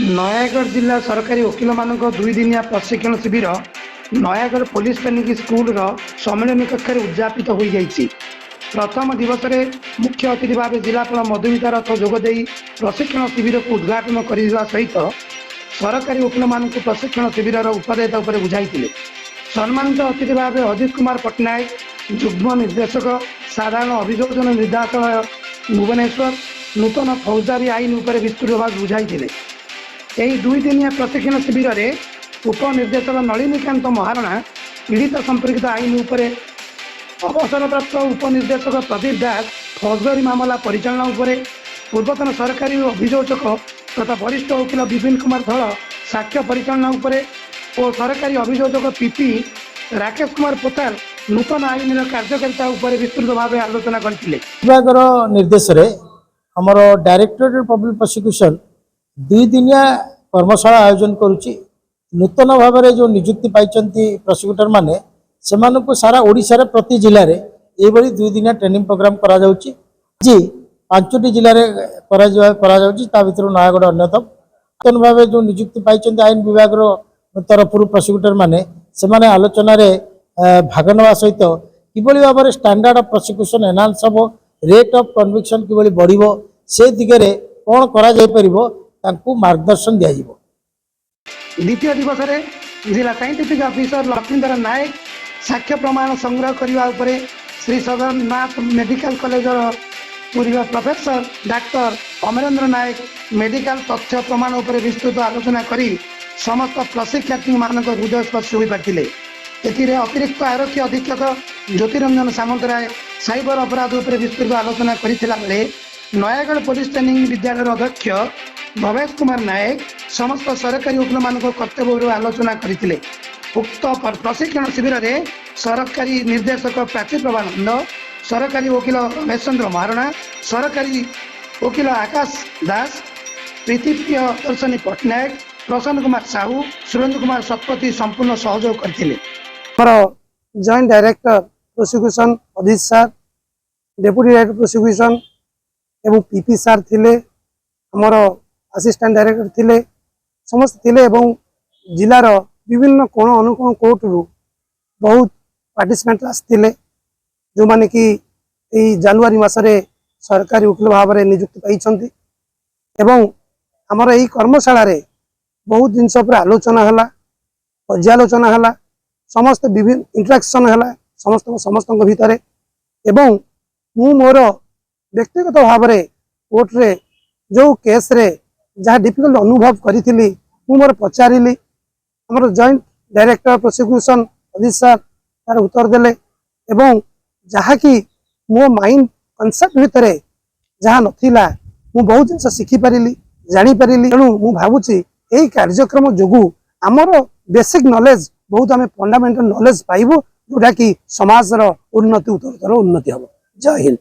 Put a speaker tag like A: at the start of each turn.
A: नयागढ़ जिला सरकारी वकिल मान दुई दिनिया प्रशिक्षण शिविर नयागढ़ पुलिस ट्रेनिंग स्कूल सम्मिलन कक्ष उद्यापित हो जाइए। प्रथम दिवस में मुख्य अतिथि भाव जिलापाल मधुमिता रथ जोगदे प्रशिक्षण शिविर को उद्घाटन करने सहित सरकारी वकिल मान प्रशिक्षण शिविर उपादेयता बुझाई। सम्मानित अतिथि भाव अजित कुमार पट्टनायक युग्म निर्देशक साधारण अभियोजन निर्देशालय भुवनेश्वर नूतन फौजदारी आईन उपर विस्तृत भाव बुझाई। यही दुई दिनिया प्रशिक्षण शिविर में उपनिर्देशक नलिनीकांत महारणा पीड़ित संपर्कित आईन उपर अवसरप्राप्त उपनिर्देशक प्रदीप दास फौजदारी मामला परिचालना उपर पूर्वतन सरकारी अभियोजक तथा वरिष्ठ वकिल विपिन कुमार धल साक्ष्य परिचालना उपर और सरकारी अभियोजक पीपी राकेश कुमार पोतार नूतन आईन कार्यकारिता उपर विस्तृत भाव आलोचना करते।
B: विभाग निर्देश आमर डायरेक्टरेट पब्लिक प्रोसिक्यूशन दुई दिनिया कर्मशाला आयोजन करुच्ची। नूतन भाव में जो नियुक्ति पाई प्रोसिक्यूटर माने से सारा ओडिशा रे प्रति जिले में ये दुई दिनिया ट्रेनिंग प्रोग्राम करा जाउची। जी 5टी जिले में भितर नयागढ़ अन्यतम। नूतन भाव जो नियुक्ति पाई आईन विभाग तरफ प्रोसिक्यूटर माने से आलोचन भाग ना सहित कि भाव में स्टैंडर्ड ऑफ प्रोसिक्यूशन एनहांस हम रेट ऑफ कन्विक्शन कि बढ़िबो से दिगरे कौन करा जाय परिबो तांकु मार्गदर्शन दिया जिवो।
A: द्वितीय दिवस में जिला साइंटिफिक ऑफिसर लक्ष्मीधर नायक साक्ष्य प्रमाण संग्रह करने उपरे श्री जगन्नाथ मेडिकल कॉलेज पूर्व प्रोफेसर डॉक्टर अमरेंद्र नायक मेडिकल तथ्य प्रमाण उपर विस्तृत आलोचना करी समस्त प्रशिक्षार्थी मान हृदय स्पर्श हो पाते। अतिरिक्त आरक्षी अधीक्षक ज्योतिरंजन सामंतराय साइबर अपराध उपर विस्तृत आलोचना करथिला बेले नयागढ़ पुलिस ट्रेनिंग विद्यालय अध्यक्ष भवेश कुमार नायक समस्त सरकारी वकिल मान कर्तव्य आलोचना करथिले। उक्त प्रशिक्षण शिविर में सरकारी निर्देशक प्राची प्रभानंद सरकारी वकिल रमेश चंद्र महारणा सरकारी वकिल आकाश दास प्रीतिप्रिय दर्शनी पट्टनायक प्रसन्न कुमार साहू सुरेंद्र कुमार शतपथी संपूर्ण सहयोग करथिले।
C: जॉइंट डायरेक्टर प्रोसिक्यूशन अजित सार डेप्यूटी डायरेक्टर प्रोसिक्यूशन एवं पीपी सार थिले हमर असिस्टेंट डायरेक्टर थिले समस्त थिले एवं जिलार विभिन्न कोण अनुकोण कोर्ट रु बहुत पार्टिसिपेंट आसते जो माने कि जनवरी मासरे सरकारी वकिल भाव में नियुक्ति पाई एवं हमर यही कर्मशाला रे बहुत जिनस पर आलोचना है पर्यालोचना है समस्त विभिन्न इंटरेक्शन है समस्त भितर एवं मु मोर व्यक्तिगत भाव में कोर्ट रे जो केस रे जहाँ डिफिकल्ट अनुभव करी मोर पचारि आमर joint director prosecution Ajit sir तार उत्तर देले एवं जहाँ कि मो माइंड कनसेप्ट भितर जहाँ नथिला मु बहुत जिन शिखिपारि जापारि तेणु मु भावुची यही कार्यक्रम जोगु आमर बेसिक नॉलेज बहुत आम फंडामेंटल नॉलेज पाइबु जोटा कि समाज उन्नति उत्तरोत्तर उन्नति हम। जय हिंद।